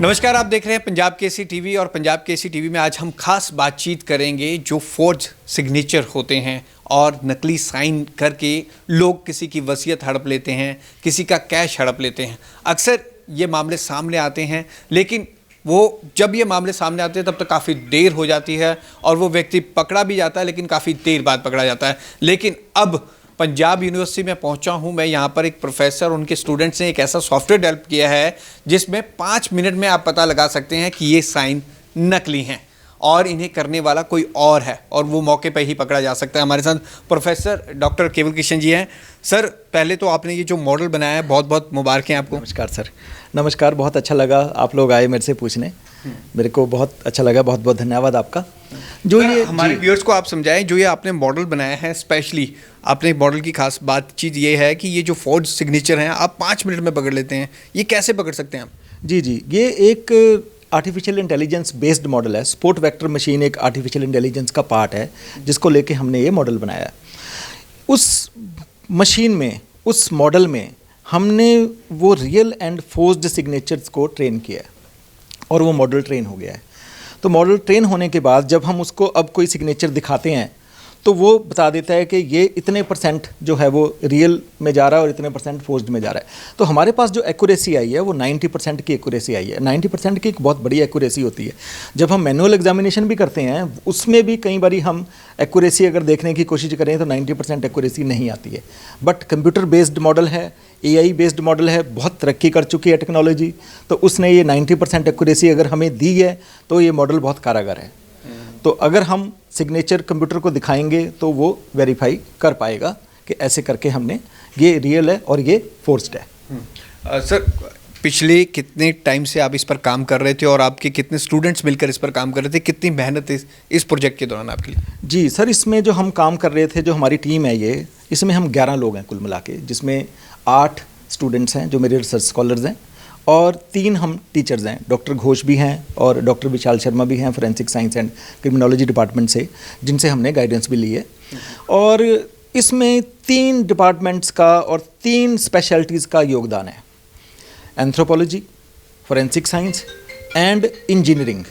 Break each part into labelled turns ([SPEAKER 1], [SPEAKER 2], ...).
[SPEAKER 1] नमस्कार, आप देख रहे हैं पंजाब केसरी टीवी और पंजाब केसरी टीवी में आज हम खास बातचीत करेंगे जो फोर्ज सिग्नेचर होते हैं और नकली साइन करके लोग किसी की वसीयत हड़प लेते हैं, किसी का कैश हड़प लेते हैं। अक्सर ये मामले सामने आते हैं, लेकिन वो जब ये मामले सामने आते हैं तब तक काफ़ी देर हो जाती है और वो व्यक्ति पकड़ा भी जाता है, लेकिन काफ़ी देर बाद पकड़ा जाता है। लेकिन अब पंजाब यूनिवर्सिटी में पहुंचा हूं मैं, यहाँ पर एक प्रोफेसर उनके स्टूडेंट्स ने एक ऐसा सॉफ्टवेयर डेवलप किया है जिसमें 5 मिनट में आप पता लगा सकते हैं कि ये साइन नकली हैं और इन्हें करने वाला कोई और है और वो मौके पर ही पकड़ा जा सकता है। हमारे साथ प्रोफेसर डॉक्टर केवल कृष्ण जी हैं। सर, पहले तो आपने ये जो मॉडल बनाया है, बहुत बहुत मुबारकें आपको।
[SPEAKER 2] नमस्कार सर। नमस्कार, बहुत अच्छा लगा आप लोग आए मेरे से पूछने, मेरे को बहुत अच्छा लगा, बहुत बहुत धन्यवाद आपका।
[SPEAKER 1] जो ये हमारे व्यूअर्स को आप समझाएं, जो ये आपने मॉडल बनाया है, स्पेशली आपने मॉडल की खास बातचीत ये है कि ये जो फोर्ज सिग्नेचर हैं आप 5 मिनट में पकड़ लेते हैं, ये कैसे पकड़ सकते हैं आप?
[SPEAKER 2] जी, ये एक आर्टिफिशियल इंटेलिजेंस बेस्ड मॉडल है। स्पोर्ट वेक्टर मशीन एक आर्टिफिशियल इंटेलिजेंस का पार्ट है जिसको लेके हमने ये मॉडल बनाया। उस मशीन में, उस मॉडल में हमने वो रियल एंड फोर्स्ड सिग्नेचर्स को ट्रेन किया है और वो मॉडल ट्रेन हो गया है। तो मॉडल ट्रेन होने के बाद जब हम उसको अब कोई सिग्नेचर दिखाते हैं तो वो बता देता है कि ये इतने % जो है वो रियल में जा रहा है और इतने % फोर्स्ड में जा रहा है। तो हमारे पास जो एक्यूरेसी आई है वो 90% की एक्यूरेसी आई है। 90% की एक बहुत बड़ी एक्यूरेसी होती है। जब हम मैनुअल एग्जामिनेशन भी करते हैं उसमें भी कई बारी हम एक्यूरेसी अगर देखने की कोशिश करें तो 90% एक्यूरेसी नहीं आती है। बट कंप्यूटर बेस्ड मॉडल है, AI बेस्ड मॉडल है, बहुत तरक्की कर चुकी है टेक्नोलॉजी, तो उसने ये 90% एक्यूरेसी अगर हमें दी है तो ये मॉडल बहुत कारगर है। तो अगर हम सिग्नेचर कंप्यूटर को दिखाएंगे तो वो वेरीफाई कर पाएगा कि ऐसे करके हमने ये रियल है और ये फोर्स्ड है।
[SPEAKER 1] सर, पिछले कितने टाइम से आप इस पर काम कर रहे थे और आपके कितने स्टूडेंट्स मिलकर इस पर काम कर रहे थे? कितनी मेहनत इस प्रोजेक्ट के दौरान आपके लिए? जी
[SPEAKER 2] सर, इसमें जो हम काम कर रहे थे, जो हमारी टीम है ये, इसमें हम 11 लोग हैं कुल मिला के, जिसमें 8 स्टूडेंट्स हैं जो मेरे रिसर्च स्कॉलर्स हैं और 3 हम टीचर्स हैं। डॉक्टर घोष भी हैं और डॉक्टर विशाल शर्मा भी हैं forensic science and criminology department से, जिनसे हमने गाइडेंस भी ली है। और इसमें 3 डिपार्टमेंट्स का और 3 स्पेशलिटीज़ का योगदान है: anthropology, forensic science and engineering.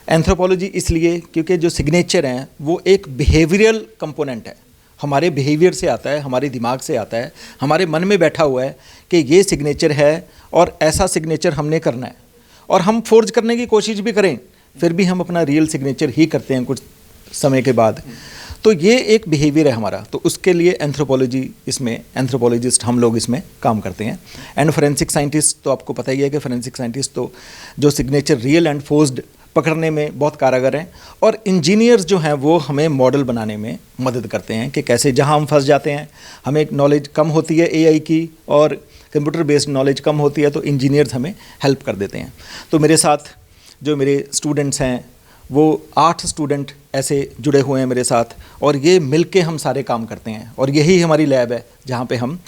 [SPEAKER 2] Anthropology इसलिए क्योंकि जो सिग्नेचर हैं वो एक बिहेवियरल कंपोनेंट है, हमारे बिहेवियर से आता है, हमारे दिमाग से आता है, हमारे मन में बैठा हुआ है कि ये सिग्नेचर है और ऐसा सिग्नेचर हमने करना है। और हम फोर्ज करने की कोशिश भी करें फिर भी हम अपना रियल सिग्नेचर ही करते हैं कुछ समय के बाद। तो ये एक बिहेवियर है हमारा, तो उसके लिए एंथ्रोपोलॉजी, इसमें एंथ्रोपोलॉजिस्ट हम लोग इसमें काम करते हैं। एंड फोरेंसिक साइंटिस्ट तो आपको पता ही है कि फोरेंसिक साइंटिस्ट तो जो सिग्नेचर रियल एंड फोर्स्ड पकड़ने में बहुत कारगर हैं। और इंजीनियर्स जो हैं वो हमें मॉडल बनाने में मदद करते हैं कि कैसे, जहां हम फंस जाते हैं, हमें नॉलेज कम होती है AI की और कंप्यूटर बेस्ड नॉलेज कम होती है, तो इंजीनियर्स हमें हेल्प कर देते हैं। तो मेरे साथ जो मेरे स्टूडेंट्स हैं वो 8 स्टूडेंट ऐसे जुड़े हुए हैं मेरे साथ और ये मिल के हम सारे काम करते हैं और यही हमारी लैब है जहाँ पे हम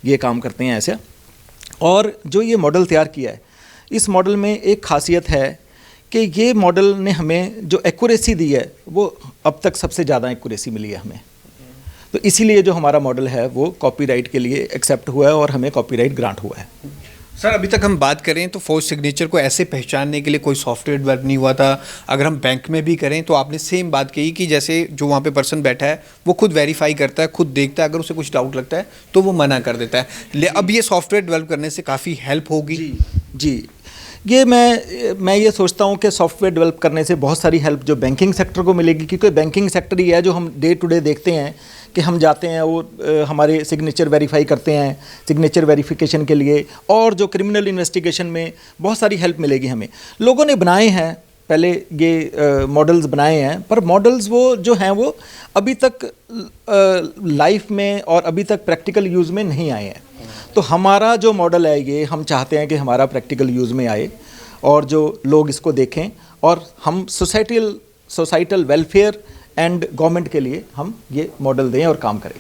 [SPEAKER 2] ये काम करते हैं ऐसे। और जो ये मॉडल तैयार किया है, इस मॉडल में एक खासियत है कि ये मॉडल ने हमें जो एक्यूरेसी दी है वो अब तक सबसे ज़्यादा एक्यूरेसी मिली है हमें। तो इसीलिए जो हमारा मॉडल है वो कॉपीराइट के लिए एक्सेप्ट हुआ है और हमें कॉपीराइट ग्रांट हुआ है।
[SPEAKER 1] सर, अभी तक हम बात करें तो फोर्ज सिग्नेचर को ऐसे पहचानने के लिए कोई सॉफ्टवेयर डेवलप नहीं हुआ था। अगर हम बैंक में भी करें तो आपने सेम बात कही कि जैसे जो वहाँ पे पर्सन बैठा है वो खुद वेरीफाई करता है, खुद देखता है, अगर उसे कुछ डाउट लगता है तो वो मना कर देता है। अब ये सॉफ्टवेयर डेवलप करने से काफ़ी हेल्प होगी।
[SPEAKER 2] जी, ये मैं ये सोचता हूँ कि सॉफ्टवेयर डेवलप करने से बहुत सारी हेल्प जो बैंकिंग सेक्टर को मिलेगी, क्योंकि बैंकिंग सेक्टर ही है जो हम डे टू डे देखते हैं कि हम जाते हैं, वो हमारे सिग्नेचर वेरीफाई करते हैं, सिग्नेचर वेरिफिकेशन के लिए। और जो क्रिमिनल इन्वेस्टिगेशन में बहुत सारी हेल्प मिलेगी हमें। लोगों ने बनाए हैं पहले ये मॉडल्स बनाए हैं, पर मॉडल्स वो जो हैं वो अभी तक लाइफ में और अभी तक प्रैक्टिकल यूज़ में नहीं आए हैं। तो हमारा जो मॉडल है ये हम चाहते हैं कि हमारा प्रैक्टिकल यूज़ में आए और जो लोग इसको देखें और हम सोसाइटल वेलफेयर एंड गवर्नमेंट के लिए हम ये मॉडल दें और काम करें।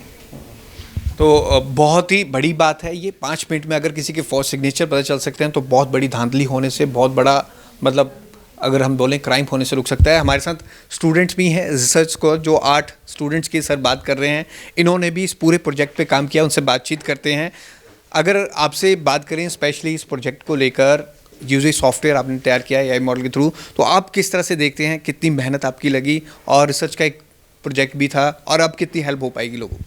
[SPEAKER 1] तो बहुत ही बड़ी बात है ये। 5 मिनट में अगर किसी के फोर्ज सिग्नेचर पता चल सकते हैं तो बहुत बड़ी धांधली होने से, बहुत बड़ा मतलब अगर हम बोलें क्राइम होने से रुक सकता है। हमारे साथ स्टूडेंट्स भी हैं रिसर्च को, जो 8 स्टूडेंट्स की सर बात कर रहे हैं, इन्होंने भी इस पूरे प्रोजेक्ट पे काम किया, उनसे बातचीत करते हैं। अगर आपसे बात करें स्पेशली इस प्रोजेक्ट को लेकर, यूजली सॉफ्टवेयर आपने तैयार किया है एआई मॉडल के थ्रू, तो आप किस तरह से देखते हैं, कितनी मेहनत आपकी लगी और रिसर्च का एक प्रोजेक्ट भी था, और अब कितनी हेल्प हो पाएगी लोगों को?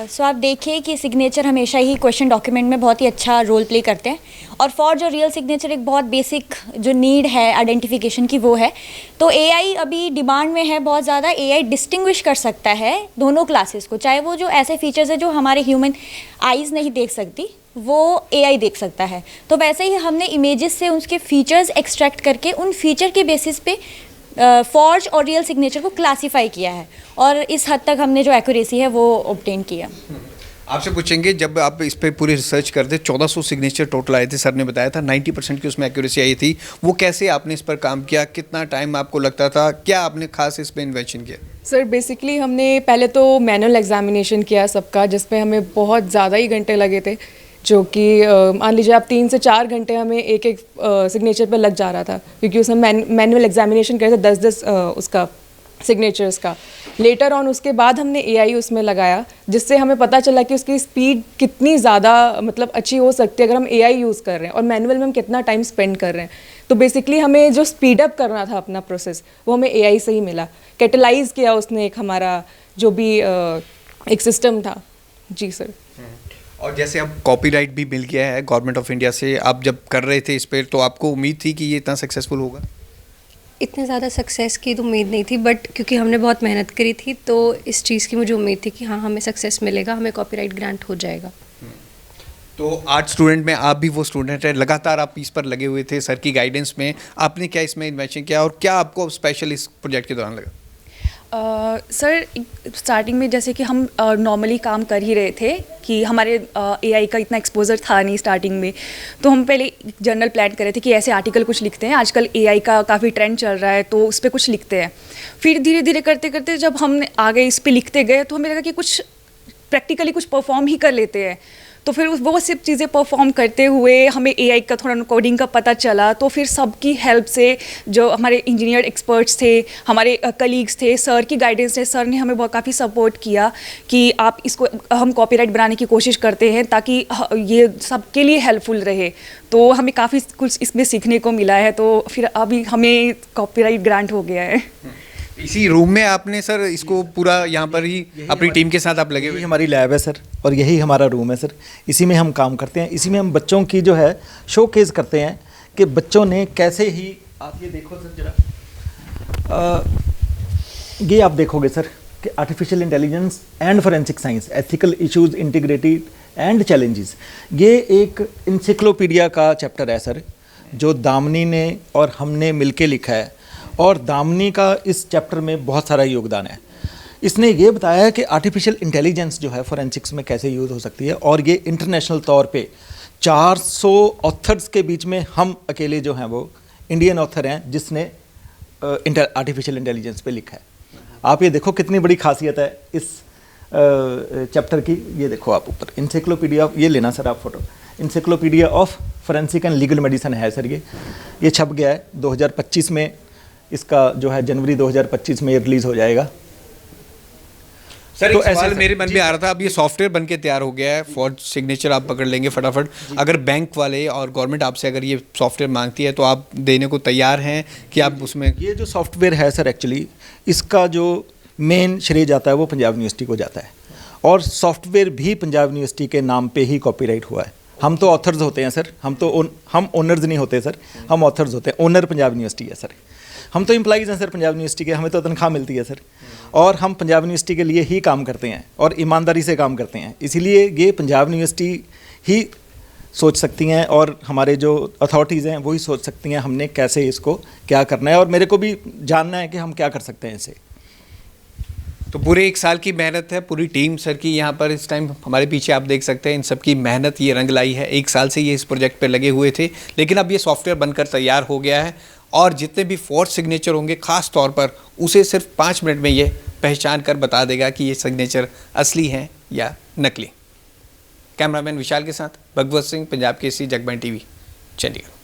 [SPEAKER 3] सो आप देखिए कि सिग्नेचर हमेशा ही क्वेश्चन डॉक्यूमेंट में बहुत ही अच्छा रोल प्ले करते हैं, और फॉर्ज और रियल सिग्नेचर एक बहुत बेसिक जो नीड है आइडेंटिफिकेशन की वो है। तो एआई अभी डिमांड में है बहुत ज़्यादा। एआई डिस्टिंग्विश कर सकता है दोनों क्लासेस को, चाहे वो जो ऐसे फीचर्स है जो हमारे ह्यूमन आइज़ नहीं देख सकती वो एआई देख सकता है। तो वैसे ही हमने इमेजेस से उसके फीचर्स एक्सट्रैक्ट करके उन फीचर के बेसिस पे फॉर्ज और रियल सिग्नेचर को क्लासीफाई किया है, और इस हद तक हमने जो एक्यूरेसी है वो ऑब्टेन किया।
[SPEAKER 1] आपसे पूछेंगे, जब आप इस पे पूरी रिसर्च करते 1400 सिग्नेचर टोटल आए थे, सर ने बताया था 90% की उसमें एक्यूरेसी आई थी, वो कैसे आपने इस पर काम किया, कितना टाइम आपको लगता था, क्या आपने खास इस पे इन्वेंशन किया?
[SPEAKER 4] सर बेसिकली हमने पहले तो मैनुअल एग्जामिनेशन किया सबका, जिसमें हमें बहुत ज़्यादा ही घंटे लगे थे, जो कि मान लीजिए आप 3 से 4 घंटे हमें एक एक सिग्नेचर पे लग जा रहा था, क्योंकि उसमें मैनुअल एग्जामिनेशन करे थे 10-10 उसका सिग्नेचर्स का। लेटर ऑन उसके बाद हमने एआई उसमें लगाया, जिससे हमें पता चला कि उसकी स्पीड कितनी ज़्यादा मतलब अच्छी हो सकती है अगर हम एआई यूज़ कर रहे हैं, और मैनुअल में हम कितना टाइम स्पेंड कर रहे हैं। तो बेसिकली हमें जो स्पीड अप करना था अपना प्रोसेस, वो हमें एआई से ही मिला। कैटलाइज किया उसने एक हमारा जो भी एक सिस्टम था। जी सर।
[SPEAKER 1] और जैसे अब कॉपीराइट भी मिल गया है गवर्नमेंट ऑफ इंडिया से, आप जब कर रहे थे इस पर, तो आपको उम्मीद थी कि ये इतना सक्सेसफुल होगा?
[SPEAKER 5] इतने ज़्यादा सक्सेस की तो उम्मीद नहीं थी, बट क्योंकि हमने बहुत मेहनत करी थी तो इस चीज़ की मुझे उम्मीद थी कि हाँ हमें सक्सेस मिलेगा, हमें कॉपीराइट ग्रांट हो जाएगा।
[SPEAKER 1] तो आर्ट स्टूडेंट में आप भी वो स्टूडेंट है, लगातार आप इस पर लगे हुए थे सर की गाइडेंस में, आपने क्या इसमें इन्वेंशन किया और क्या आपको स्पेशल इस प्रोजेक्ट के दौरान लगा?
[SPEAKER 6] सर स्टार्टिंग में जैसे कि हम नॉर्मली काम कर ही रहे थे कि हमारे एआई का इतना एक्सपोजर था नहीं स्टार्टिंग में, तो हम पहले जर्नल प्लान कर रहे थे कि ऐसे आर्टिकल कुछ लिखते हैं, आजकल एआई का काफ़ी ट्रेंड चल रहा है तो उस पर कुछ लिखते हैं। फिर धीरे धीरे करते करते जब हम आगे इस पर लिखते गए तो हमें लगा कि कुछ प्रैक्टिकली कुछ परफॉर्म ही कर लेते हैं। तो फिर वो सब चीज़ें परफॉर्म करते हुए हमें एआई का थोड़ा कोडिंग का पता चला, तो फिर सबकी हेल्प से जो हमारे इंजीनियर एक्सपर्ट्स थे, हमारे कलीग्स थे, सर की गाइडेंस से सर ने हमें बहुत काफ़ी सपोर्ट किया कि आप इसको हम कॉपीराइट बनाने की कोशिश करते हैं ताकि ये सबके लिए हेल्पफुल रहे। तो हमें काफ़ी कुछ इसमें सीखने को मिला है, तो फिर अभी हमें कॉपीराइट ग्रांट हो गया है।
[SPEAKER 1] इसी रूम में आपने सर इसको पूरा यहाँ पर ही अपनी टीम के साथ आप लगे हुए?
[SPEAKER 2] यही हमारी लैब है सर, और यही हमारा रूम है सर। इसी में हम काम करते हैं, इसी में हम बच्चों की जो है शोकेस करते हैं कि बच्चों ने कैसे ही, आप ये देखो सर जरा, ये आप देखोगे सर कि artificial intelligence and forensic science, ethical issues integrated and challenges, ये एक इंसाइक्लोपीडिया का चैप्टर है सर, जो दामिनी ने और हमने मिलके लिखा है, और दामिनी का इस चैप्टर में बहुत सारा योगदान है। इसने ये बताया है कि आर्टिफिशियल इंटेलिजेंस जो है फोरेंसिक्स में कैसे यूज़ हो सकती है, और ये इंटरनेशनल तौर पे 400 ऑथर्स के बीच में हम अकेले जो हैं वो इंडियन ऑथर हैं जिसने आर्टिफिशियल इंटेलिजेंस पे लिखा है। आप ये देखो कितनी बड़ी खासियत है इस चैप्टर की। ये देखो आप ऊपर इंसाइक्लोपीडिया, ये लेना सर आप photo, encyclopedia of forensic and legal medicine है सर। ये छप गया है 2025 में, इसका जो है जनवरी 2025 में ये रिलीज़ हो जाएगा।
[SPEAKER 1] सर
[SPEAKER 2] तो
[SPEAKER 1] एक सवाल
[SPEAKER 2] ऐसे
[SPEAKER 1] मेरे मन में आ रहा था, अब ये सॉफ्टवेयर बन के तैयार हो गया है, फॉर सिग्नेचर आप पकड़ लेंगे फटाफट, अगर बैंक वाले और गवर्नमेंट आपसे अगर ये सॉफ्टवेयर मांगती है तो आप देने को तैयार हैं कि आप उसमें?
[SPEAKER 2] ये जो सॉफ्टवेयर है सर, एक्चुअली इसका जो मेन श्रेय जाता है वो पंजाब यूनिवर्सिटी को जाता है, और सॉफ्टवेयर भी पंजाब यूनिवर्सिटी के नाम पे ही कॉपीराइट हुआ है। हम तो ऑथर्स होते हैं सर, हम ओनर्स नहीं होते सर, हम ऑथर्स होते हैं। ओनर पंजाब यूनिवर्सिटी है सर, हम तो एम्प्लॉइज़ हैं सर पंजाब यूनिवर्सिटी के, हमें तो तनख्वाह मिलती है सर, और हम पंजाब यूनिवर्सिटी के लिए ही काम करते हैं और ईमानदारी से काम करते हैं। इसीलिए ये पंजाब यूनिवर्सिटी ही सोच सकती हैं, और हमारे जो अथॉरिटीज़ हैं वही सोच सकती हैं हमने कैसे इसको क्या करना है, और मेरे को भी जानना है कि हम क्या कर सकते हैं इसे।
[SPEAKER 1] तो पूरे 1 साल की मेहनत है पूरी टीम सर की यहाँ पर इस टाइम हमारे पीछे आप देख सकते हैं, इन सबकी मेहनत ये रंग लाई है। 1 साल से ये इस प्रोजेक्ट पे लगे हुए थे, लेकिन अब ये सॉफ्टवेयर बनकर तैयार हो गया है, और जितने भी फोर्ज सिग्नेचर होंगे ख़ास तौर पर उसे सिर्फ 5 मिनट में ये पहचान कर बता देगा कि ये सिग्नेचर असली हैं या नकली। कैमरामैन विशाल के साथ भगवत सिंह, पंजाब केसरी, जगबानी टीवी, चंडीगढ़।